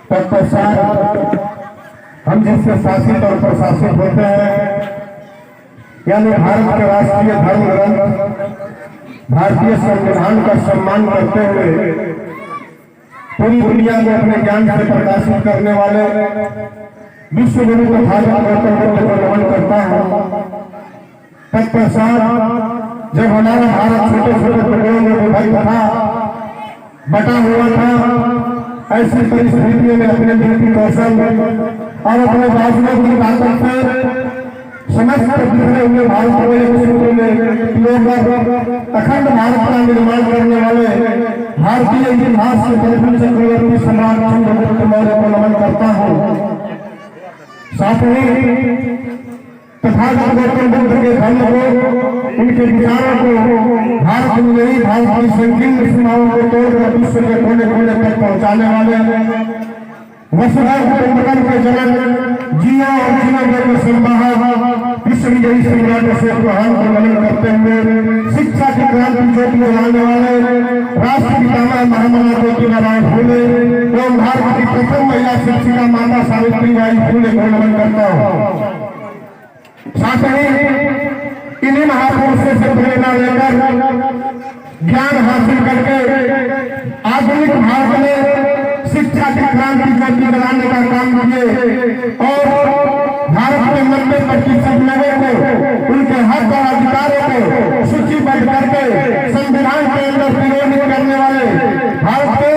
तत्पश्चात हम जिससे शासित और प्रशासित होते हैं, यानी भारत के राष्ट्रीय धर्म ग्रंथ भारतीय संविधान का सम्मान करते हुए पूरी दुनिया में अपने ज्ञान से प्रकाशित करने वाले विश्व गुरु तथागत गौतम बुद्ध को नमन करता हूँ। तत्पश्चात जब हमारा भारत छोटे छोटे टुकड़ों में विभक्त था, बटा हुआ था, ऐसी परिस्थितियों में अपने नीति कौशल और अपने राजनीति की ताकत से समस्त बिखरे हुए भारत को एक सूत्र में अखंड भारत का निर्माण करने वाले भारतीय इतिहास के प्रथम चक्रवर्ती सम्राट चंद्रगुप्त मौर्य को नमन करता हूँ। साथ ही तथागत गौतम बुद्ध के धर्म को, उनके विचारों को भारत में नहीं, भारत की संकीर्ण सीमाओं को तोड़कर विश्व के कोने कोने तक पहुंचाने वाले वसुधैव कुटुंबकम के जनक जिया और जीवन के संवाहक विश्व विजयी सम्राट अशोक चौहान को नमन करते हुए शिक्षा की क्रांति ज्योति जलाने वाले राष्ट्र पितामह महामना ज्योतिराव फूले एवं भारत की प्रथम महिला शिक्षिका माता सावित्रीबाई फूले को नमन करता हूँ। साथ ही इन्हीं महापुरुषों से प्रेरणा लेकर ज्ञान हासिल करके आधुनिक भारत में शिक्षा की क्रांति ज्योति जलाने का काम किए और भारत के 90% लोगों को उनके हक और अधिकारों को सूचीबद्ध करके संविधान के अंदर प्रयोजित करने वाले भारत के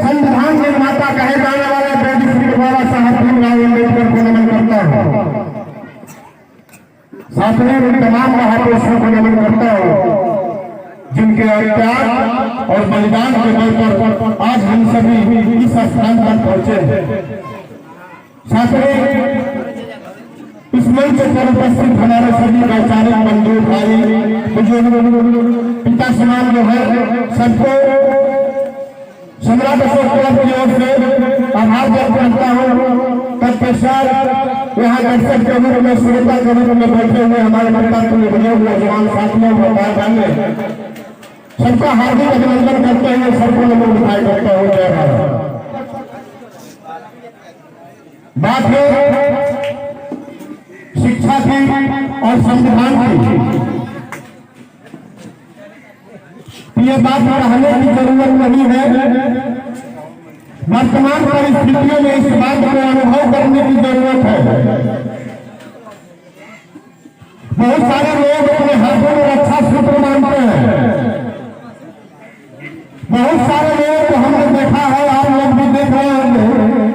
संविधान निर्माता कहे जाने वाले वैदिक श्री बाबा साहब भीमराव अम्बेडकर को नमन करता हूँ। साथ ही उन तमाम महापुरुषों को नमन करता हूँ जिनके त्याग और बलिदान के बल पर आज हम सभी इस स्थान पर पहुंचे हैं। साथ ही इस मंच पर उपस्थित हमारे सभी वैचारिक बंधु भाई बुजुर्ग पिता समान जो है, सबको सम्राट अशोक क्लब की ओर से आभार व्यक्त करता हूँ। तत्पश्चात यहाँ दर्शक के रूप में, श्रोता के रूप में बैठे हुए हमारे माता नौजवान साथियों को बाहर जाने सबका हार्दिक अभिनंदन करते हैं, सबको नमन दिखाई करता हूँ। जय भारत। बात है शिक्षा की और संविधान की, ये बात कहने की जरूरत नहीं है। वर्तमान परिस्थितियों में इस बात को अनुभव करने की जरूरत है। बहुत सारे लोग अपने हाथों में रक्षा सूत्र मानते हैं। बहुत सारे लोग को हमने देखा है, आप लोग भी देख रहे होंगे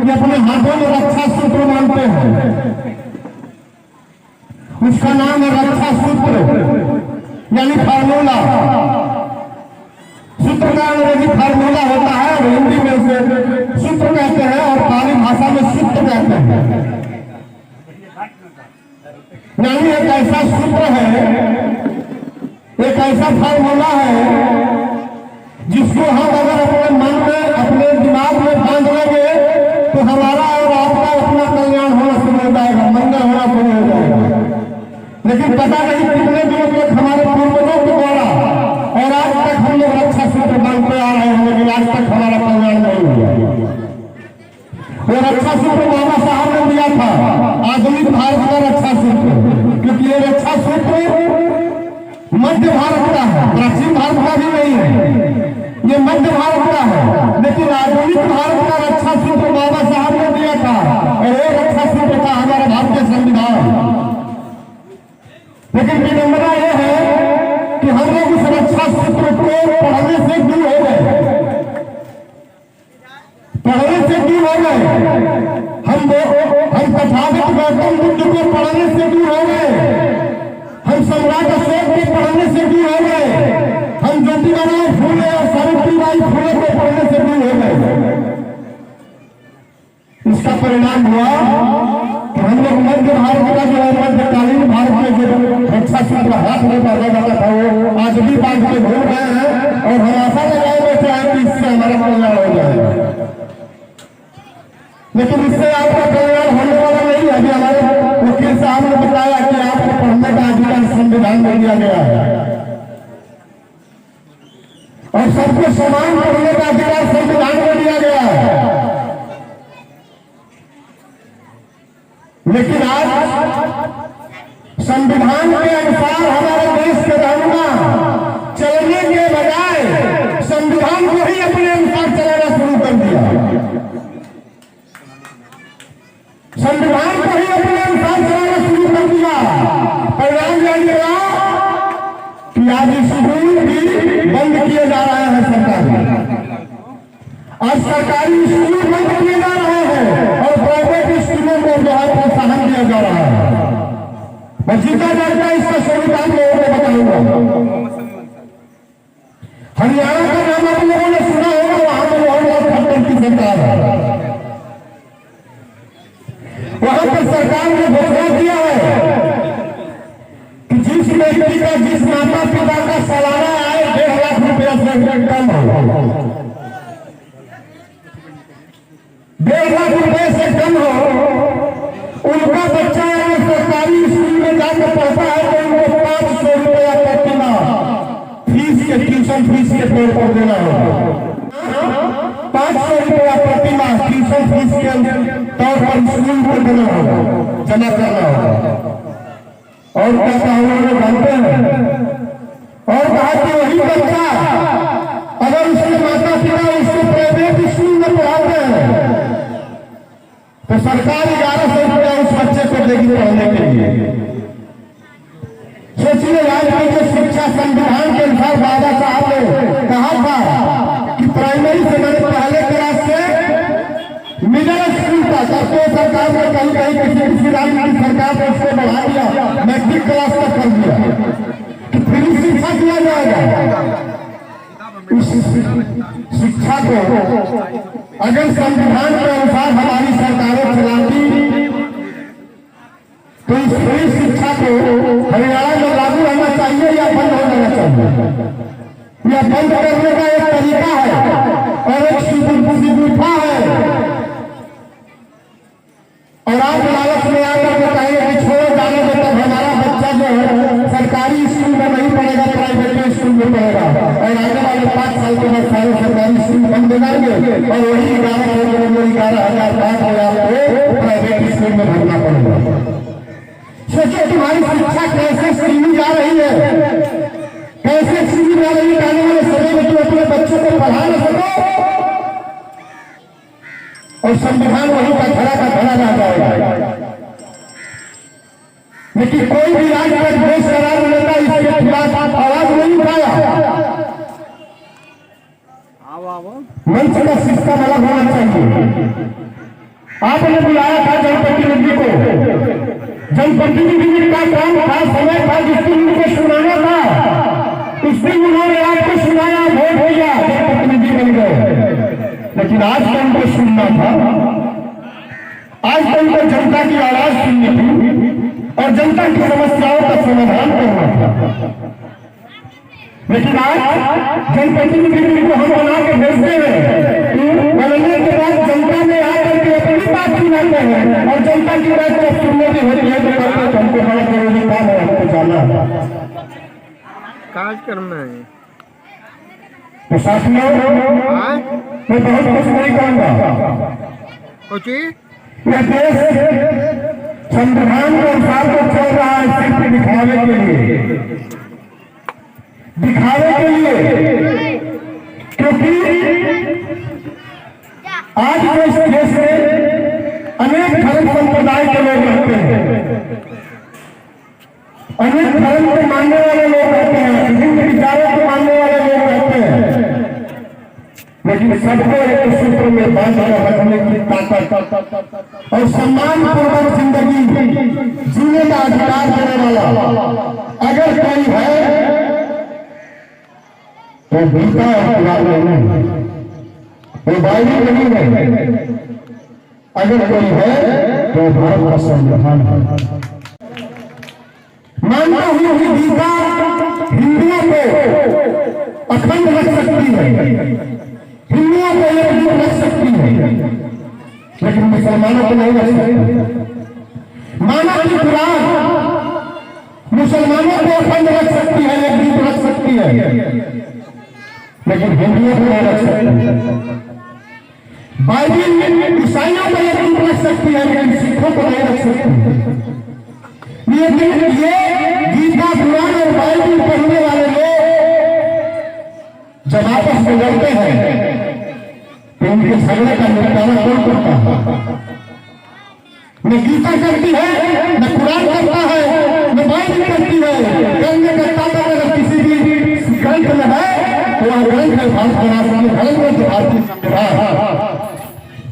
कि अपने हाथों में रक्षा सूत्र मानते हैं। उसका नाम है रक्षा सूत्र, यानी फार्मूला। सूत्र का अंग्रेजी फार्मूला होता है, हिंदी में उसे सूत्र कहते हैं और पाली भाषा में सूत्र कहते हैं। यानी एक ऐसा सूत्र है, एक ऐसा फार्मूला है जिसको हम अगर अपने मन में, अपने दिमाग में बांध लेंगे तो हमारा और आपका अपना कल्याण होना शुरू हो जाएगा, मंगल होना शुरू हो जाएगा। लेकिन पता नहीं कितने दिनों तक हमारे पूर्वजों के द्वारा और आज तक हम लोग रक्षा सूत्र बांधते आ रहे हैं, लेकिन आज तक हमारा कल्याण नहीं हुआ। वो रक्षा सूत्र बाबा साहब ने दिया था, आधुनिक भारत का रक्षा सूत्र, क्योंकि ये रक्षा सूत्र मध्य भारत का है, प्राचीन भारत का भी नहीं है, ये मध्य भारत का है। लेकिन आधुनिक भारत का रक्षा सूत्र बाबा साहब ने दिया था और ये रक्षा सूत्र था हमारा भारतीय संविधान। लेकिन विडंबना यह है कि हम लोग उस रक्षा सूत्र को पढ़ने से दूर हो गए, पढ़ने से दूर हो गए। हम तथागत गौतम बुद्ध को पढ़ने से दूर हो गए, हम सम्राट अशोक को पढ़ने से दूर हो गए, हम ज्योतिराव फूले और सावित्रीबाई फूले को पढ़ने से दूर हो गए। इसका परिणाम हुआ कि हम लोग मध्य भारत का जो है, मध्यकालीन भारत में जो रक्षा सूत्र हाथ में बांधा जाता था वो आज भी बांध के घूम गए हैं और हम आशा लगाए बैठे हैं कि इससे हमारा कल्याण हो जाएगा। लेकिन इससे आपका कल्याण होने वाला नहीं है। अभी हमारे वकील साहब ने बताया कि आपको पढ़ने का अधिकार संविधान में दिया गया है और सबको समान पढ़ने का अधिकार संविधान में दिया गया है। संविधान के अनुसार हमारे देश के रहनुमा चलने के बजाय संविधान को ही अपने अनुसार चलाना शुरू कर दिया। संविधान को ही अपने अनुसार चलाना शुरू कर दिया। परिणाम जानिएगा कि आज स्कूल भी बंद किए जा रहे हैं सरकारी। आज सरकारी स्कूल बंद किए जा रहे हैं और प्राइवेट स्कूलों को जो है प्रोत्साहन दिया जा रहा है। मैं जीता जाता इसका संविधान लोगों को बताऊंगा। हरियाणा का नाम आप लोगों ने सुना होगा, वहां पर मनमोहन खट्टर की सरकार है। वहां पर सरकार ने घोषणा किया है कि जिस व्यक्ति का जिस माता पिता का सालाना आय 1.5 लाख रुपया से कम हो, 1.5 लाख रुपए से कम हो, उनका बच्चा अगर सरकारी स्कूल में जाकर पढ़ता है तो उनको 500 रुपया प्रति माह फीस के ट्यूशन फीस के तौर पर देना होगा। 500 रुपया प्रति माह ट्यूशन फीस के तौर पर स्कूल को देना होगा, जमा करना होगा। और क्या कहा उन्होंने जानते हैं? और कहा कि वही बच्चा अगर उसके माता पिता उसको प्राइवेट स्कूल में पढ़ाते हैं तो सरकार 1100 रुपया उस बच्चे को देगी पढ़ने के लिए। सोचिए, आज की जो शिक्षा संविधान के अनुसार बाबा साहब ने कहा था कि प्राइमरी से मैंने पहले क्लास से मिडिल स्कूल तक, अब तो सरकार ने कहीं कहीं किसी राज्य की सरकार ने उसको बढ़ा दिया, मैट्रिक क्लास तक कर दिया कि फ्री शिक्षा दिया जाएगा। इस शिक्षा को अगर संविधान के अनुसार हमारी सरकारें चलाती तो इस फ्री शिक्षा को हरियाणा में लागू रहना चाहिए या बंद हो जाना चाहिए। यह बंद करने का एक तरीका है और एक सुविधा है। और आप लालच में आकर के कहेंगे कि छोड़ो जाने दो, तब हमारा बच्चा जो है सरकारी स्कूल में नहीं पढ़ेगा, प्राइवेट स्कूल में पढ़ेगा और आने वाले 5 साल के बाद सारे सरकारी स्कूल बंद हो जाएंगे और वही 11,000 आपको प्राइवेट स्कूल में भरना पड़ेगा। सोचिए, तुम्हारी शिक्षा कैसे सीमी जा रही है, कैसे सीमी जा रही है। आने वाले समय में तुम अपने बच्चों को पढ़ा न सको और संविधान वहीं का खड़ा रह जाएगा। लेकिन कोई भी राज्य का देश करार लेता इसके खिलाफ आवाज नहीं उठाया। मंच का सिस्टम अलग होना चाहिए। आपने बुलाया था जनप्रतिनिधि को, जनप्रतिनिधि का काम था, समय था जिस दिन उनको सुनाना था, उस दिन उन्होंने आपको सुनाया, वोट दिया, जनप्रतिनिधि बन गए। लेकिन आज तो उनको सुनना था, आज तो उनको जनता की आवाज सुननी थी और जनता की समस्याओं का समाधान करना था। लेकिन आज जनप्रतिनिधि को हम बना के भेजते हैं, बनने के बाद जनता में आकर के अपनी बात सुनाते हैं और जनता की बात जब सुनने की होती है तो हमको बड़ा जरूरी काम है, हमको जाना है, काज करना है। तो साथियों, मैं बहुत कुछ नहीं कहूँगा। यह देश संविधान के अनुसार तो चल रहा है सिर्फ दिखावे के लिए, क्योंकि आज के इस देश में अनेक धर्म संप्रदाय के लोग रहते हैं, अनेक धर्म को मानने वाले लोग रहते हैं, विभिन्न विचारों को मानने वाले लोग रहते हैं, लेकिन सबको एक सूत्र में बांध कर रखने की ताकत और सम्मान पूर्वक जिंदगी जीने का अधिकार देने वाला अगर कोई है तो गीता और कुरान नहीं है, वो बाइबल नहीं है। अगर कोई है तो भारत का संविधान है। मानता हूं कि गीता हिंदुओं को अखंड रख सकती है, हिंदुओं को एक रख सकती है, लेकिन मुसलमानों को नहीं रख सकती। माना कि कुरान मुसलमानों को अखंड रख सकती है, एक गीत रख सकती है, लेकिन हिंदुओं को नहीं रख सकती। बाइबल ईसाइयों को एक गीत रख सकती है, लेकिन सिखों को नहीं रख सकती। लेकिन ये कुरान और बाइबल पढ़ने वाले लोग जब आपस में लड़ते हैं तो उनके झगड़े का निपटारा कौन करता है? न गीता करती है, न कुरान करता है, न बाइबल करती है। करने का ताकत अगर किसी भी ग्रंथ में है तो वह ग्रंथ है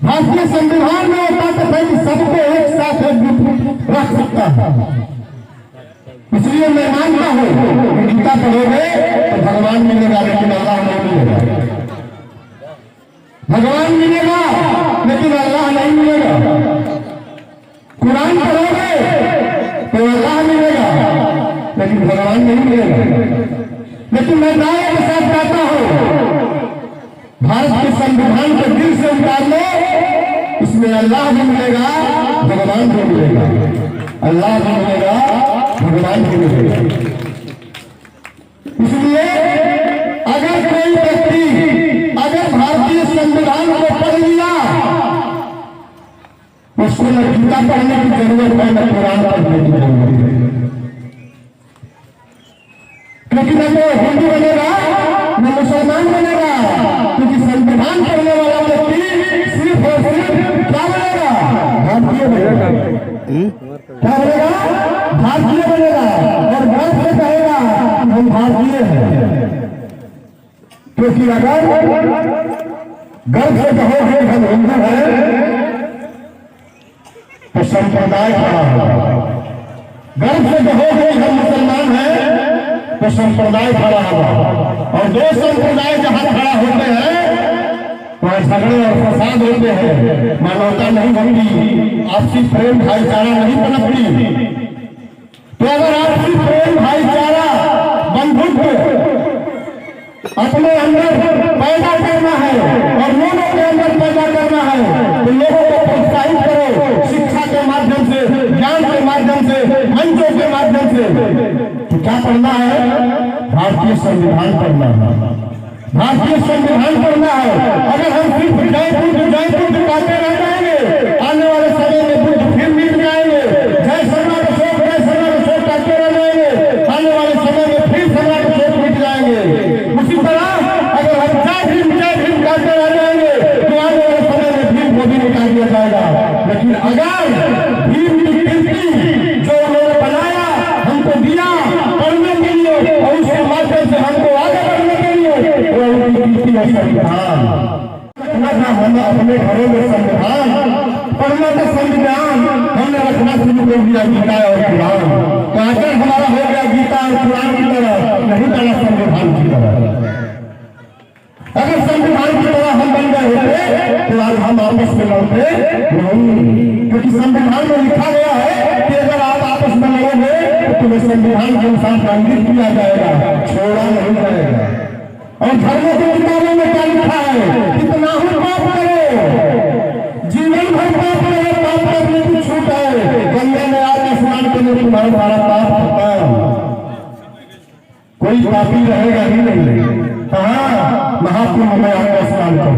भारतीय संविधान में ताकत है कि सबको एक साथ रख सकता है। इसलिए मैं मानता हूँ कि गीता पढ़ोगे तो भगवान मिलेगा, लेकिन अल्लाह नहीं मिलेगा। भगवान मिलेगा लेकिन अल्लाह नहीं मिलेगा। कुरान पढ़ोगे तो अल्लाह मिलेगा लेकिन भगवान नहीं मिलेगा। लेकिन मैं दावे के साथ कहता हूँ भारत के संविधान को दिल से उतार लो, इसमें अल्लाह भी मिलेगा, भगवान भी मिलेगा। अल्लाह भी मिलेगा, भगवान भी मिलेगा। इसलिए अगर कोई व्यक्ति अगर भारतीय संविधान को पढ़ लिया उसको न गीता पढ़ने की जरूरत है, न कुरान पढ़ने की जरूरत है। क्योंकि न तो हिंदू बनेगा न मुसलमान बनेगा, क्योंकि संविधान पढ़ने वाला व्यक्ति सिर्फ और सिर्फ क्या बनेगा? भारतीय बनेगा। क्या बनेगा? भारतीय बनेगा और गर्व से कहेगा हम भारतीय हैं। क्योंकि अगर गर्व से कहोगे हम हिंदू हैं तो संप्रदाय खड़ा होगा। गर्व से कहोगे हम मुसलमान हैं तो संप्रदाय खड़ा होगा। और दो संप्रदाय जहां खड़ा होते हैं वहां झगड़े और फसाद होते हैं, मानवता नहीं बनती, आपसी प्रेम भाईचारा नहीं पनपती। तो अगर आपसी प्रेम भाईचारा बंधुत्व अपने अंदर पैदा करना है और लोगों के अंदर पैदा करना है तो लोगों को प्रोत्साहित करो शिक्षा के माध्यम से, ज्ञान के माध्यम से, मंचों के माध्यम से। तो क्या पढ़ना है? भारतीय संविधान पढ़ना है। भारतीय संविधान पढ़ना है। अगर हम सिर्फ जयपुर कहते रह जाएंगे आने वाले समय में बुद्ध फिर मिट जाएंगे। जय सम्राट अशोक कहते रह जाएंगे आने वाले समय में फिर सम्राट अशोक मिट जाएंगे। उसी तरह अगर हम जय भीम कहते रह जाएंगे तो आने वाले समय में भीम को भी निकाल दिया जाएगा। लेकिन अगर भीम की कीर्ति जो उन्होंने बनाया हमको दिया पढ़ने के लिए और उसके माध्यम से हमको आगे बढ़ने के लिए वो उनकी कीर्ति है संविधान। रखना था हमने अपने घरों में संविधान, पढ़ना था संविधान, हमने रखना शुरू कर दिया गीता और कुरान। तो आकर हमारा हो गया गीता और कुरान की तरह, नहीं चला संविधान की तरह। अगर संविधान की तरह हम बन गए होते तो आज हम आपस में लड़ते नहीं, क्योंकि संविधान में लिखा गया है कि अगर आप आपस में लड़ोगे तो तुम्हें संविधान के अनुसार दंडित किया जाएगा, छोड़ा नहीं जाएगा। और धर्मों की किताबों में क्या लिखा है? कितना ही पाप करो, जीवन भर पाप करो, पाप करने की छूट है। गंगा में आकर स्नान करने तुम्हारा सारा पाप खत्म, कोई पापी रहेगा ही नहीं। कहाँ? महाकुंभ में आकर स्नान करो,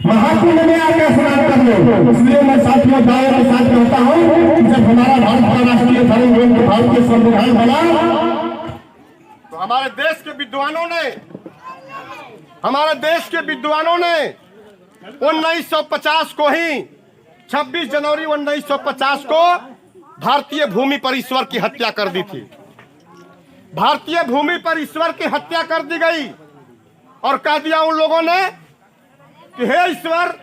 महाकुंभ में आकर स्नान कर लो। इसलिए मैं साथियों दावे के साथ कहता हूँ कि जब हमारा भारत का राष्ट्रीय धर्म ग्रंथ भारतीय संविधान बना तो हमारे देश के विद्वानों ने 1950 को ही 26 जनवरी 1950 को भारतीय भूमि पर ईश्वर की हत्या कर दी थी। भारतीय भूमि पर ईश्वर की हत्या कर दी गई और कह दिया उन लोगों ने कि हे ईश्वर,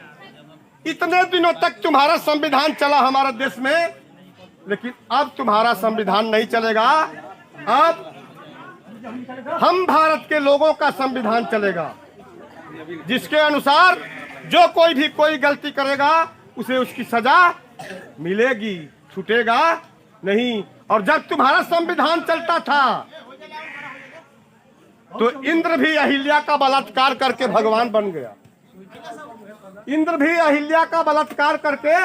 इतने दिनों तक तुम्हारा संविधान चला हमारे देश में, लेकिन अब तुम्हारा संविधान नहीं चलेगा, अब हम भारत के लोगों का संविधान चलेगा, जिसके अनुसार जो कोई भी कोई गलती करेगा उसे उसकी सजा मिलेगी, छूटेगा नहीं। और जब तुम्हारा संविधान चलता था तो इंद्र भी अहिल्या का बलात्कार करके भगवान बन गया। इंद्र भी अहिल्या का बलात्कार करके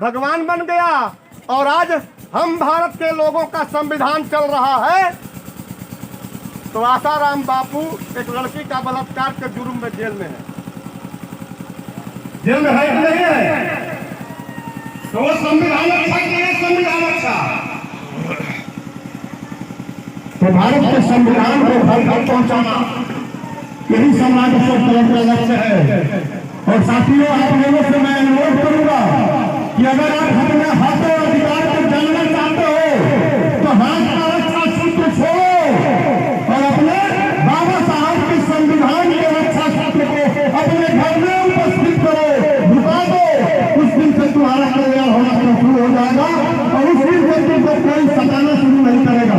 भगवान बन गया। और आज हम भारत के लोगों का संविधान चल रहा है तो आसाराम बापू एक लड़की का बलात्कार के जुर्म में जेल में है। जेल में है कि नहीं है? तो वो संविधान अच्छा कि नहीं? संविधान अच्छा। तो भारत के संविधान को घर घर पहुंचाना यही समाज तरफ का लक्ष्य है। और साथियों, आप लोगों से मैं अनुरोध करूंगा कि अगर आप अपने हाथों अधिकार को जानना चाहते हो तो हाथ का रक्षा सूत्र छोड़ो और अपने बाबा साहब के संविधान के रक्षा सूत्र को अपने घर में उपस्थित करो, झुका दो। उस दिन से तुम्हारा कल्याण होना शुरू हो जाएगा और उस दिन से तुमको कोई सताना शुरू नहीं करेगा।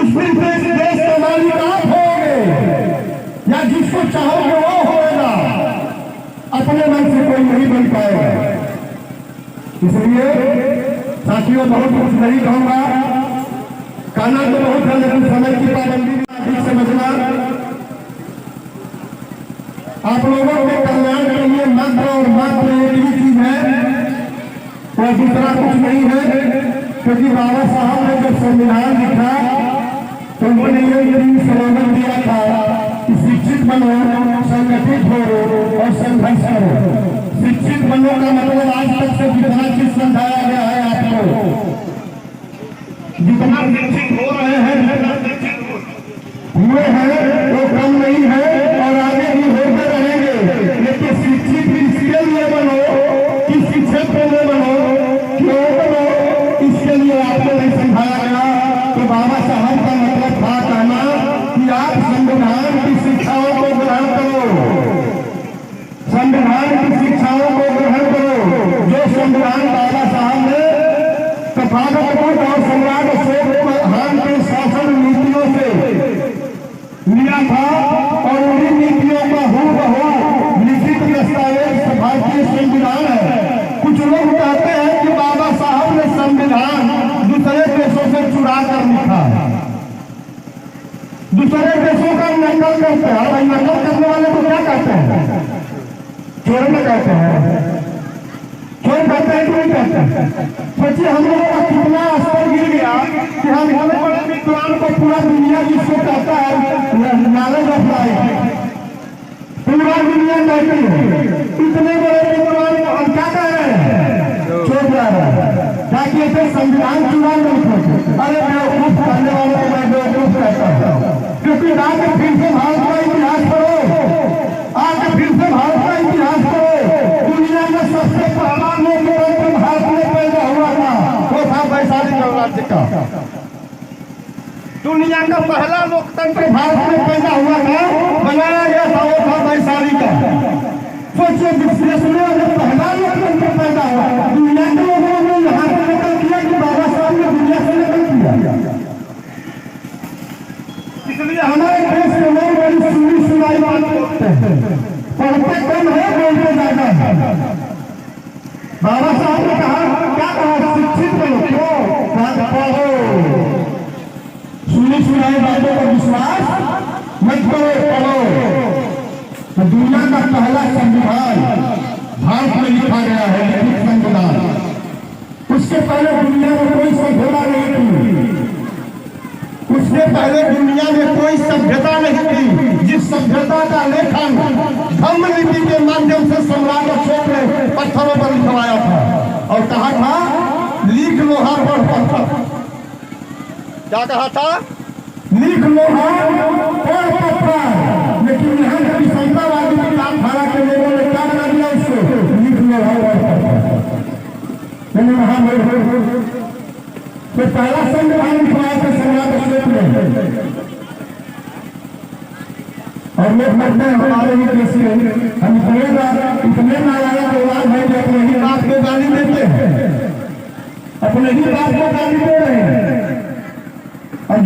उस दिन से इस देश के मालिक आप होंगे या जिसको चाहोगे वो होगा, अपने मन से कोई नहीं बन पाएगा। इसलिए साथियों, बहुत कुछ नहीं कहूंगा, कहना तो बहुत है लेकिन समय की पाबंदी ठीक समझना। आप लोगों के कल्याण के लिए मात्र और मात्र एक ही चीज है और दूसरा कुछ नहीं है। क्योंकि बाबा साहब ने जब संविधान लिखा तो उन्होंने ये स्लोगन दिया था कि शिक्षित बनो, संगठित हो और संघर्ष करो। शिक्षित बनो का मतलब आज तक से जितना चीज समझाया गया है आपको, जितना शिक्षित हो रहे हैं हुए हैं वो कम नहीं है और आगे भी होते रहेंगे। लेकिन शिक्षित इसके लिए बनो कि शिक्षक के लिए बनो, क्यों बनो, इसके लिए आपको नहीं समझाया गया। तो बाबा साहब का मतलब था कहना कि आप संविधान की शिक्षाओं को ग्रहण करो, संविधान की शिक्षाओं को ग्रहण करो जो संविधान बाबा साहब ने तथागत और सम्राट अशोक चौहान के शासन नीतियों से लिया था। और उन्हीं नीतियों का हूबहू लिखित दस्तावेज भारतीय संविधान है। कुछ लोग कहते हैं कि बाबा साहब ने संविधान दूसरे देशों से चुरा कर लिखा, दूसरे देशों का नकल करते हैं। भाई, नकल करने वाले को क्या कहते हैं? चोर में कहते हैं। चोर कहते हैं कि नहीं कहते हैं? सोचिए, हम लोगों का कितना स्तर गिर गया कि हम इतने बड़े विद्वान को पूरा दुनिया जिसको कहता है नॉलेज ऑफ लाइफ, पूरा दुनिया कहती है, इतने बड़े विद्वान को हम क्या कह रहे हैं? चोर कह रहे हैं। ताकि ऐसे संविधान चुरा नहीं सोचे। अरे बेवकूफ करने वालों को मैं बेवकूफ कहता हूँ। क्योंकि आगे फिर से भारत का इतिहास पढ़ो, आगे फिर से भारत का इतिहास पढ़ो। दुनिया में सबसे पहला लोकतंत्र भारत में पैदा हुआ था, वो था वैशाली गणराज्य का। दुनिया का पहला लोकतंत्र भारत में पैदा हुआ था, बनाया गया था, वो था वैशाली का। सोचिए, विश्व में जब पहला लोकतंत्र पैदा हुआ, दुनिया के लोगों ने यहाँ से नकल किया कि बाबा साहब ने दुनिया से नकल किया। इसलिए हमारे देश के लोग बड़ी सुनी सुनाई बात करते हैं, पढ़ते कम है, बोलते ज्यादा है। बाबा साहब ने कहा, क्या कहा? शिक्षित बनो। क्यों? पढ़ो, सुनी सुनाई बातों पर विश्वास मत करो, पढ़ो। तो दुनिया का पहला संविधान भारत में लिखा गया है, लिखित संविधान। उसके पहले दुनिया में कोई सभ्यता नहीं थी, उसके पहले दुनिया में कोई सभ्यता नहीं थी। जिस सभ्यता का लेखन धम्म लिपि के माध्यम से सम्राट अशोक ने पत्थरों पर लिखवाया था और कहा था, लिख लोहा पर पत्थर। क्या कहा था? लिख लोहा पर पत्थर। लेकिन यहाँ की समतावादी विचारधारा के लोगों ने क्या बना दिया उसको? लिख लोहा पर पत्थर। मैंने वहां तो पहला संविधान लिखवाया था सम्राट अशोक ने। और लोग मरते हैं हमारे ही देश में, हम इतने नालायक औलाद हैं जो अपने ही बाप को गाली देते हैं, अपने ही बाप को गाली दे रहे हैं। और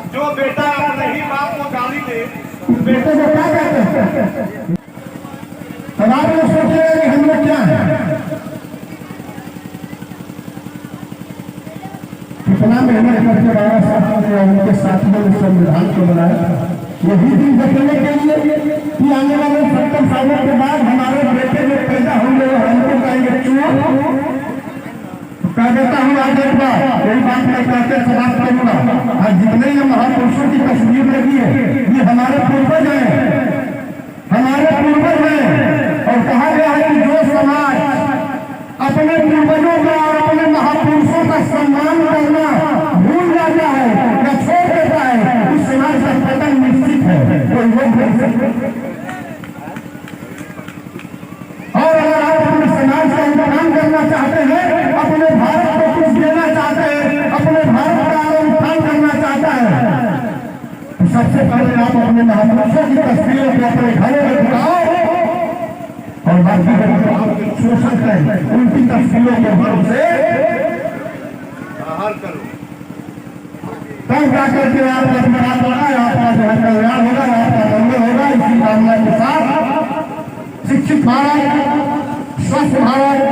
जो बेटा अपने ही बाप को गाली दे, उस बेटे को क्या कहते हैं? तब आप लोग सोचेंगे कि हम लोग क्या है? कितना मेहनत करके बाबा साहब ने उनके साथियों ने संविधान को बनाया, यही दिन देखने के लिए कि आने वाले 70 सालों के बाद हमारे बेटे जो पैदा होंगे वो हमको कहेंगे क्यों? कह देता हूँ आज एक बार, यही बात मैं कहते समाप्त करूंगा। आज जितने ये महापुरुषों की तस्वीर लगी है, ये हमारे पूर्वज हैं, हमारे पूर्वज हैं। और कहा गया है कि जो समाज अपने पूर्वजों का और अपने महापुरुषों का सम्मान सबसे पहले आप अपने महापुरुषों की तस्वीरों को अपने घरों में दिखाओ और बाकी लोग आपके शोषण करें, उनकी तस्वीरों को घर से बाहर करो, तब जाकर के आपका विकास होगा, आपका जो है कल्याण होगा, आपका मंगल होगा। इसी कामना के साथ शिक्षित भारत, स्वस्थ भारत,